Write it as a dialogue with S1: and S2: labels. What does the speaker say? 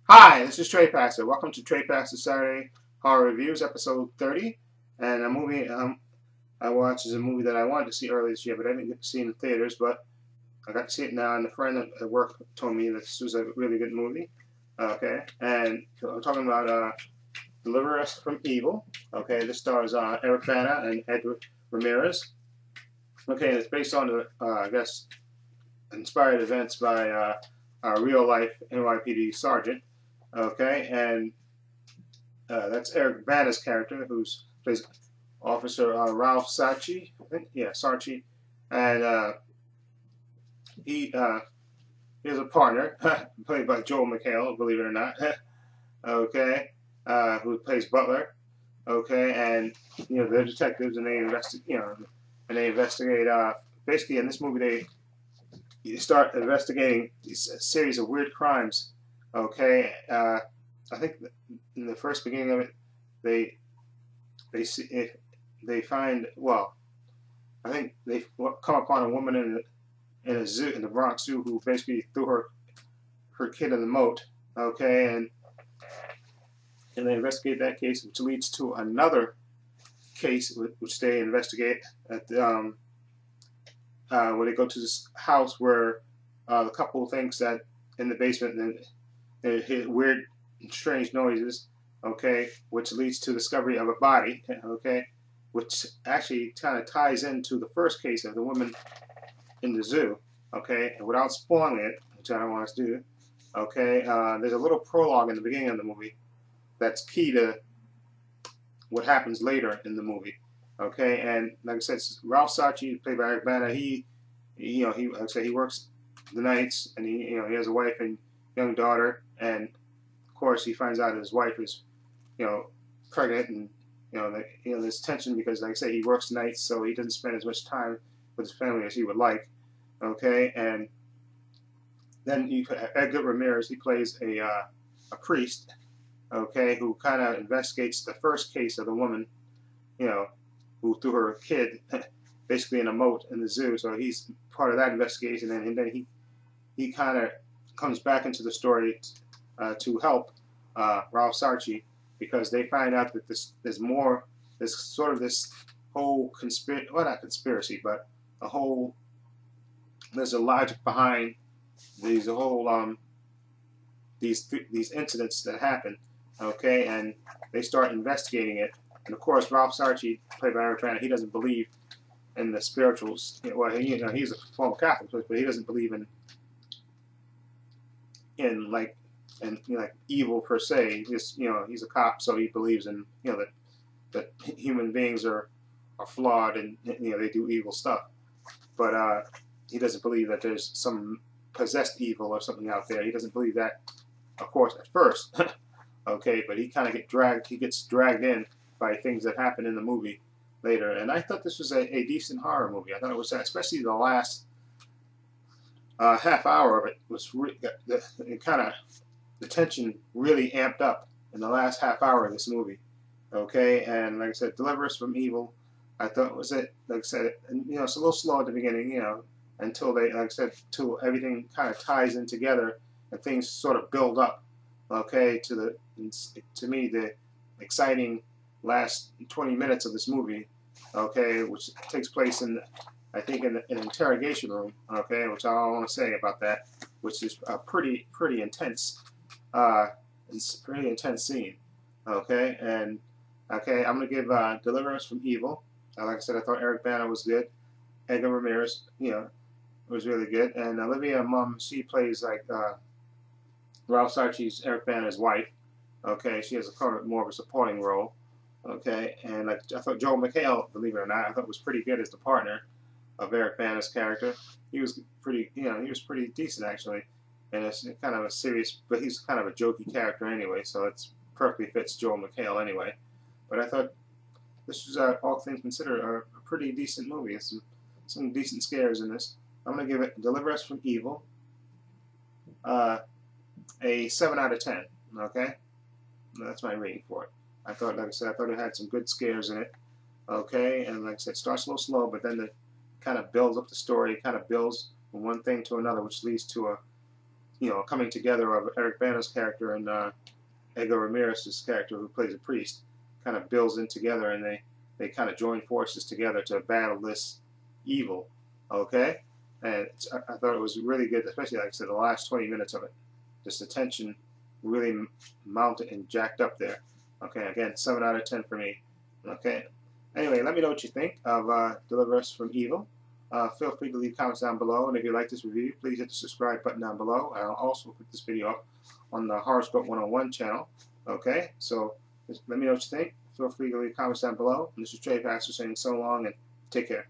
S1: Hi, this is Trey Pastor. Welcome to Trey Pastor Saturday Horror Reviews, episode 30. And a movie I watched is a movie that I wanted to see earlier this year, but I didn't get to see it in theaters. But I got to see it now, and a friend at work told me this was a really good movie. Okay, and I'm talking about Deliver Us from Evil. Okay, this stars Eric Bana and Edward Ramirez. Okay, and it's based on the, I guess, inspired events by a real life NYPD sergeant. Okay, and that's Eric Bana's character, who plays Officer Ralph Sarchi. I think, yeah, Sarchi, and he has a partner played by Joel McHale, believe it or not. Okay, who plays Butler. Okay, and they're detectives, and they investigate. Basically, in this movie, you start investigating these series of weird crimes. Okay, I think in the first beginning of it, they find, well, I think they come upon a woman in a zoo in the Bronx Zoo who basically threw her kid in the moat. Okay, and they investigate that case, which leads to another case which they investigate at where they go to this house where the couple thinks that in the basement and they hear weird and strange noises, okay, which leads to the discovery of a body, okay, which actually kind of ties into the first case of the woman in the zoo, okay, and without spoiling it, which I don't want us to do, okay, there's a little prologue in the beginning of the movie that's key to what happens later in the movie. Okay, and like I said, Ralph Sarchi, played by Eric Bana, he like I said, he works the nights, and he has a wife and young daughter, and of course he finds out his wife is pregnant, and there's tension because, like I said, he works nights, so he doesn't spend as much time with his family as he would like. Okay, and then Edgar Ramirez, he plays a priest, okay, who kind of investigates the first case of the woman, who threw her kid basically in a moat in the zoo. So he's part of that investigation, and then he kind of comes back into the story to help Ralph Sarchi, because they find out that there's sort of this whole conspiracy, well, not conspiracy, but there's a logic behind these these incidents that happen, okay, and they start investigating it. And of course, Ralph Sarchi, played by Eric Bana, he doesn't believe in the spirituals. Well, he's a former Catholic, but he doesn't believe in like evil per se. Just he's a cop, so he believes in that human beings are flawed, and they do evil stuff. But he doesn't believe that there's some possessed evil or something out there. He doesn't believe that, of course, at first. Okay, but he kind of gets dragged in by things that happen in the movie later. And I thought this was a decent horror movie. I thought it was, especially the last half hour of it, was the tension really amped up in the last half hour of this movie. Okay, and like I said, Deliver Us from Evil, I thought was it. Like I said, and it's a little slow at the beginning, until they, like I said, till everything kind of ties in together and things sort of build up. Okay, to me, the exciting last 20 minutes of this movie, okay, which takes place I think in an interrogation room, okay, which I don't want to say about that, which is a pretty intense, it's a pretty intense scene, okay, and okay, I'm gonna give Deliver Us from Evil. Like I said, I thought Eric Bana was good. Edgar Ramirez, was really good, and Olivia Munn, she plays like Ralph Sarchi's Eric Bana's wife. Okay, she has more of a supporting role. Okay, and I thought Joel McHale, believe it or not, I thought was pretty good as the partner of Eric Bana's character. He was pretty, he was pretty decent actually, and it's kind of a serious, but he's kind of a jokey character anyway, so it's perfectly fits Joel McHale anyway. But I thought this was, all things considered, a pretty decent movie. Some decent scares in this. I'm gonna give it Deliver Us from Evil a 7 out of 10. Okay, that's my rating for it. Like I said, I thought it had some good scares in it. Okay, and like I said, it starts a little slow, but then it kind of builds up the story. It kind of builds from one thing to another, which leads to coming together of Eric Bana's character and Edgar Ramirez's character, who plays a priest, kind of builds in together, and they kind of join forces together to battle this evil. Okay, and I thought it was really good, especially like I said, the last 20 minutes of it. Just the tension really mounted and jacked up there. Okay, again, 7 out of 10 for me. Okay. Anyway, let me know what you think of Deliver Us from Evil. Feel free to leave comments down below, and if you like this review, please hit the subscribe button down below. I'll also put this video up on the Horoscope 101 channel. Okay, so let me know what you think. Feel free to leave comments down below. And this is Trey Pastor saying so long and take care.